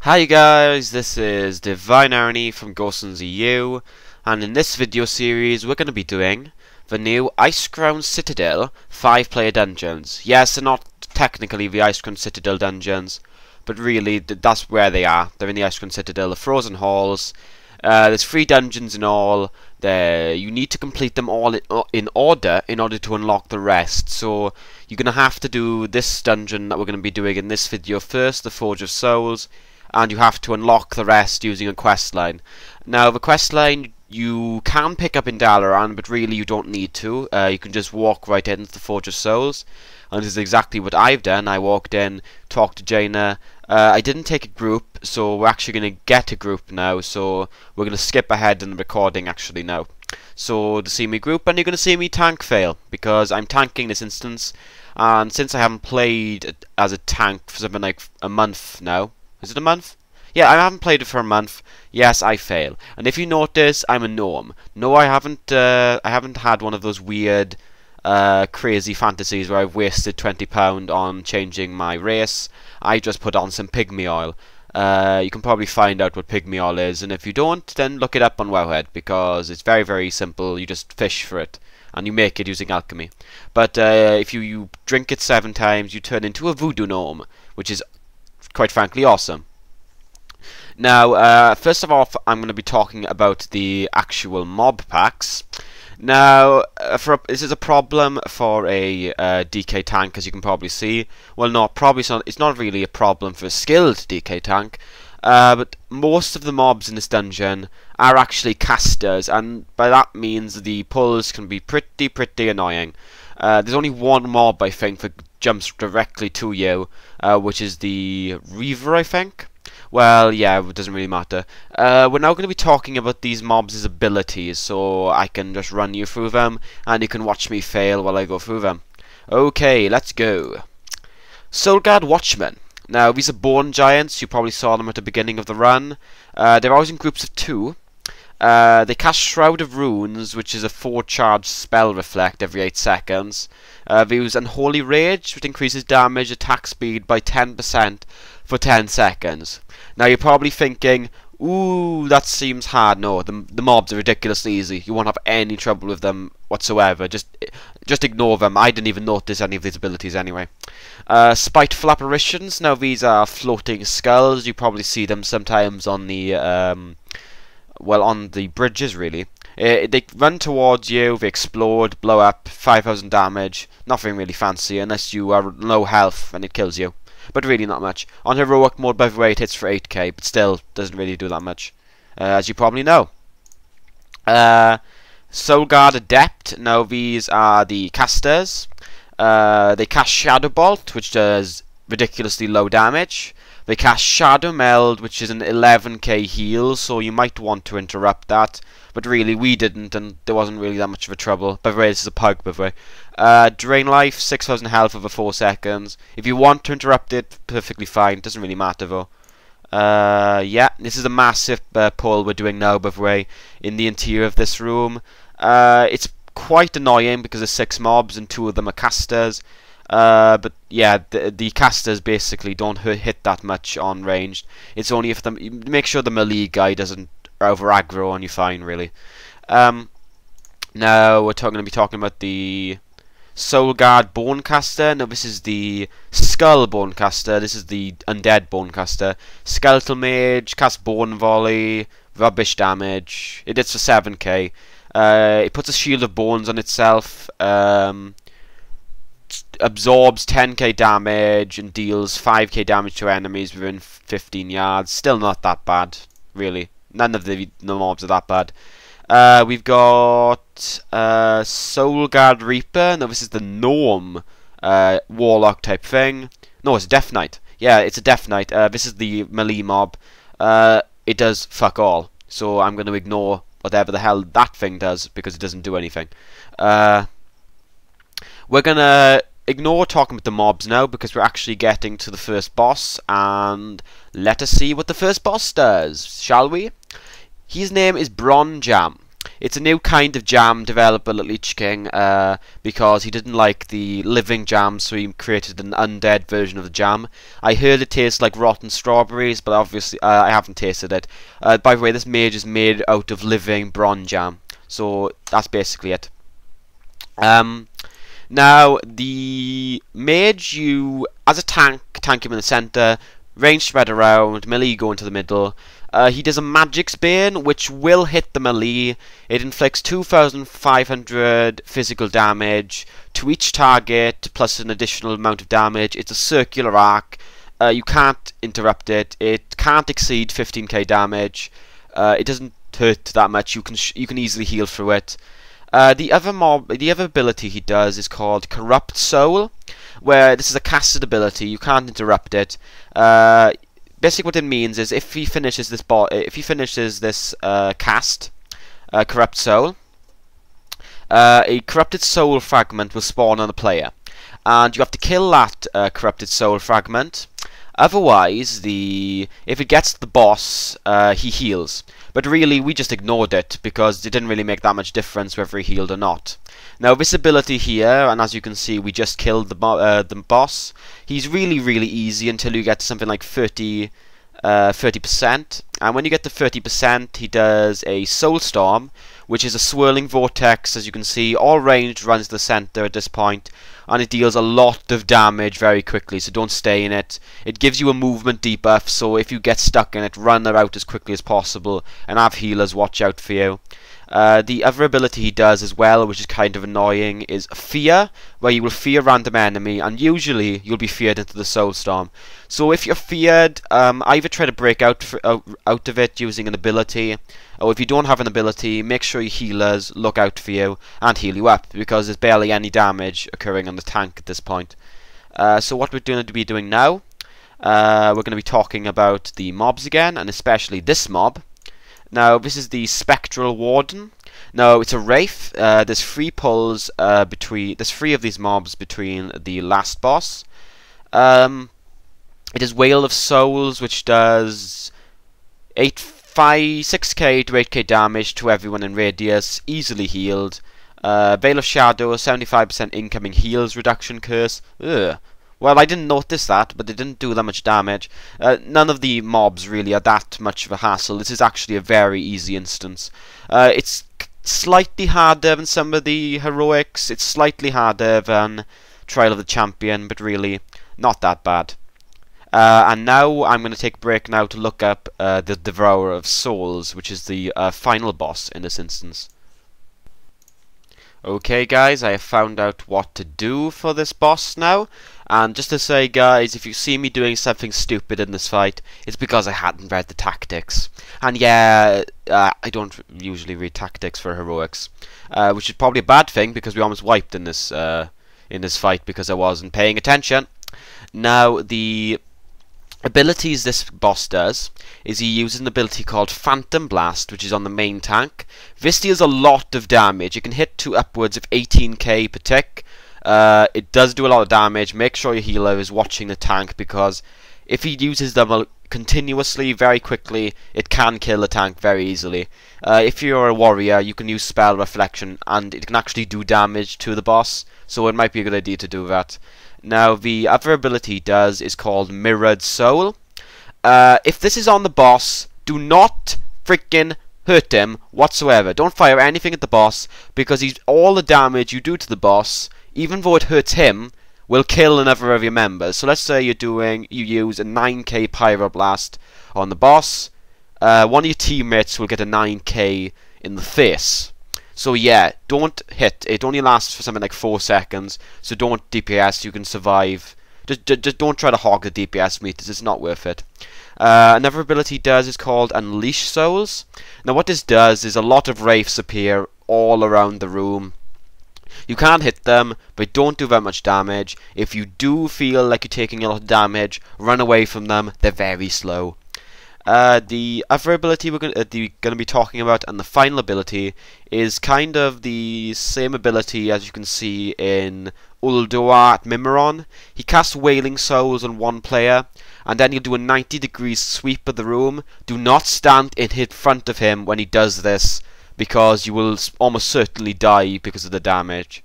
Hi guys, this is Divine Irony from Ghostlands EU, and in this video series we're going to be doing the new Icecrown Citadel 5-player dungeons. Yes, they're not technically the Icecrown Citadel dungeons, but really that's where they are. They're in the Icecrown Citadel, the frozen halls. There's 3 dungeons in all. You need to complete them all in order to unlock the rest. So you're going to have to do this dungeon that we're going to be doing in this video first, the Forge of Souls, and you have to unlock the rest using a quest line. Now the quest line you can pick up in Dalaran, but really you don't need to. You can just walk right into the Forge of Souls, and this is exactly what I've done. I walked in, talked to Jaina. I didn't take a group, so we're actually going to get a group now, so we're going to skip ahead in the recording actually now. So to see me group, and you're going to see me tank fail, because I'm tanking this instance, and since I haven't played as a tank for something like a month now. Is it a month? Yeah, I haven't played it for a month. Yes, I fail. And if you notice, I'm a gnome. No, I haven't had one of those weird crazy fantasies where I've wasted £20 on changing my race. I just put on some pygmy oil. You can probably find out what pygmy oil is, and if you don't, then look it up on Wowhead, because it's very, very simple. You just fish for it, and you make it using alchemy. But if you drink it 7 times, you turn into a voodoo gnome, which is quite frankly awesome. Now, first of all, I'm going to be talking about the actual mob packs. Now, this is a problem for a DK tank, as you can probably see. Well, no, it's not really a problem for a skilled DK tank, but most of the mobs in this dungeon are actually casters, and by that means the pulls can be pretty annoying. There's only one mob, I think, that jumps directly to you, which is the Reaver, I think. Well, yeah, it doesn't really matter. We're now going to be talking about these mobs' abilities, so I can just run you through them, and you can watch me fail while I go through them. Okay, let's go. Soulguard Watchmen. Now, these are Bone Giants. You probably saw them at the beginning of the run. They're always in groups of 2. They cast Shroud of Runes, which is a 4-charge spell reflect every 8 seconds. They use Unholy Rage, which increases damage attack speed by 10% for 10 seconds. Now you're probably thinking, ooh, that seems hard. No, the mobs are ridiculously easy. You won't have any trouble with them whatsoever. Just ignore them. I didn't even notice any of these abilities anyway. Spiteful Apparitions. Now these are floating skulls. You probably see them sometimes on the well, on the bridges, really. They run towards you, they explode, blow up, 5,000 damage. Nothing really fancy unless you are low health and it kills you. But really not much. On heroic mode, by the way, it hits for 8k, but still doesn't really do that much, as you probably know. Soulguard Adept. Now these are the casters. They cast Shadow Bolt, which does ridiculously low damage. They cast Shadow Meld, which is an 11k heal, so you might want to interrupt that. But really, we didn't, and there wasn't really that much of a trouble. By the way, this is a pug, by the way. Drain Life, 6,000 health over 4 seconds. If you want to interrupt it, perfectly fine. Doesn't really matter, though. Yeah, this is a massive pull we're doing now, by the way, in the interior of this room. It's quite annoying because there's 6 mobs, and 2 of them are casters. But yeah, the casters basically don't hit that much on ranged. It's only if make sure the melee guy doesn't over aggro on you, fine, really. Now we're going to be talking about the Soulguard Bonecaster. Now this is the Skull Bonecaster. This is the Undead Bonecaster. Skeletal Mage, cast Bone Volley, rubbish damage. It hits for 7k. It puts a Shield of Bones on itself. Absorbs 10k damage and deals 5k damage to enemies within 15 yards. Still not that bad, really. None of the mobs are that bad. We've got Soulguard Reaper. Now this is the Gnome Warlock type thing. No, it's a Death Knight. Yeah, it's a Death Knight. This is the melee mob. It does fuck all. So I'm going to ignore whatever the hell that thing does, because it doesn't do anything. We're going to ignore talking about the mobs now, because we're actually getting to the first boss, and let us see what the first boss does, shall we? His name is Bronjahm. It's a new kind of jam developed by Lich King because he didn't like the living jam, so he created an undead version of the jam. I heard it tastes like rotten strawberries, but obviously I haven't tasted it. By the way, this mage is made out of living Bronjahm, so that's basically it. Now, the mage, as a tank him in the centre, range spread around, melee go into the middle. He does a Magic's Bane, which will hit the melee. It inflicts 2,500 physical damage to each target, plus an additional amount of damage. It's a circular arc. You can't interrupt it. It can't exceed 15k damage. It doesn't hurt that much. You can easily heal through it. The other ability he does is called Corrupt Soul, where this is a casted ability. You can't interrupt it. Basically, what it means is if he finishes this cast, Corrupt Soul, a corrupted soul fragment will spawn on the player, and you have to kill that corrupted soul fragment. Otherwise, if it gets to the boss, he heals. But really, we just ignored it because it didn't really make that much difference whether he healed or not. Now, this ability here, and as you can see, we just killed the boss. He's really easy until you get to something like 30%. And when you get to 30%, he does a Soul Storm, which is a swirling vortex. As you can see, all range runs to the center at this point, and it deals a lot of damage very quickly, so don't stay in it. It gives you a movement debuff, so if you get stuck in it, run out as quickly as possible, and have healers watch out for you. The other ability he does as well, which is kind of annoying, is Fear, where you will fear a random enemy, and usually you'll be feared into the Soul Storm. So if you're feared, either try to break out of it using an ability, or if you don't have an ability, make sure your healers look out for you and heal you up, because there's barely any damage occurring on the tank at this point. So what we're going to be doing now, we're going to be talking about the mobs again, and especially this mob. Now, this is the Spectral Warden. Now, it's a Wraith. There's 3 pulls there's 3 of these mobs between the last boss. It is Whale of Souls, which does 6k to 8k damage to everyone in radius, easily healed. Veil of Shadow, 75% incoming heals reduction curse. Ugh. Well, I didn't notice that, but it didn't do that much damage. None of the mobs really are that much of a hassle. This is actually a very easy instance. It's slightly harder than some of the heroics. It's slightly harder than Trial of the Champion, but really not that bad. And now I'm going to take a break now to look up the Devourer of Souls, which is the final boss in this instance. Okay guys, I have found out what to do for this boss now. And just to say guys, if you see me doing something stupid in this fight, it's because I hadn't read the tactics. And yeah, I don't usually read tactics for heroics, which is probably a bad thing because we almost wiped in this fight because I wasn't paying attention. Now, the abilities this boss does is he uses an ability called Phantom Blast, which is on the main tank. This deals a lot of damage. It can hit to upwards of 18k per tick. It does do a lot of damage. Make sure your healer is watching the tank, because if he uses them continuously, very quickly, it can kill the tank very easily. If you're a warrior, you can use Spell Reflection, and it can actually do damage to the boss, so it might be a good idea to do that. Now, the other ability he does is called Mirrored Soul. If this is on the boss, do not freaking hurt him whatsoever. Don't fire anything at the boss, because all the damage you do to the boss, even though it hurts him, will kill another of your members. So let's say you use a 9k Pyroblast on the boss. One of your teammates will get a 9k in the face. So yeah, don't hit. It only lasts for something like 4 seconds, so don't DPS. You can survive. Just don't try to hog the DPS meters. It's not worth it. Another ability he does is called Unleash Souls. Now what this does is a lot of wraiths appear all around the room. You can't hit them, but don't do that much damage. If you do feel like you're taking a lot of damage, run away from them. They're very slow. The other ability we're going to be talking about, and the final ability, is kind of the same ability as you can see in Ulduar at Mimiron. He casts Wailing Souls on one player, and then he'll do a 90 degrees sweep of the room. Do not stand in front of him when he does this, because you will almost certainly die because of the damage.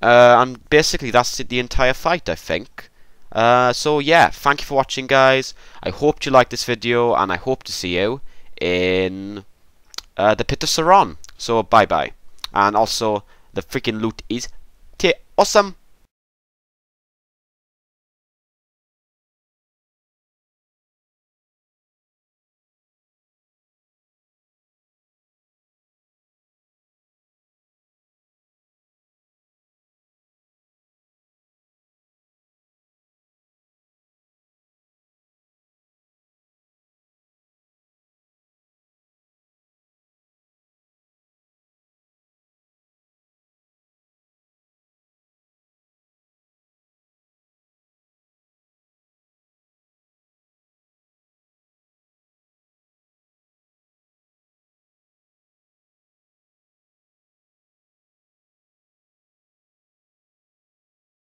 And basically that's the entire fight, I think. So yeah, thank you for watching, guys. I hope you liked this video, and I hope to see you in the Pit of Saron. So bye bye. And also, the freaking loot is awesome.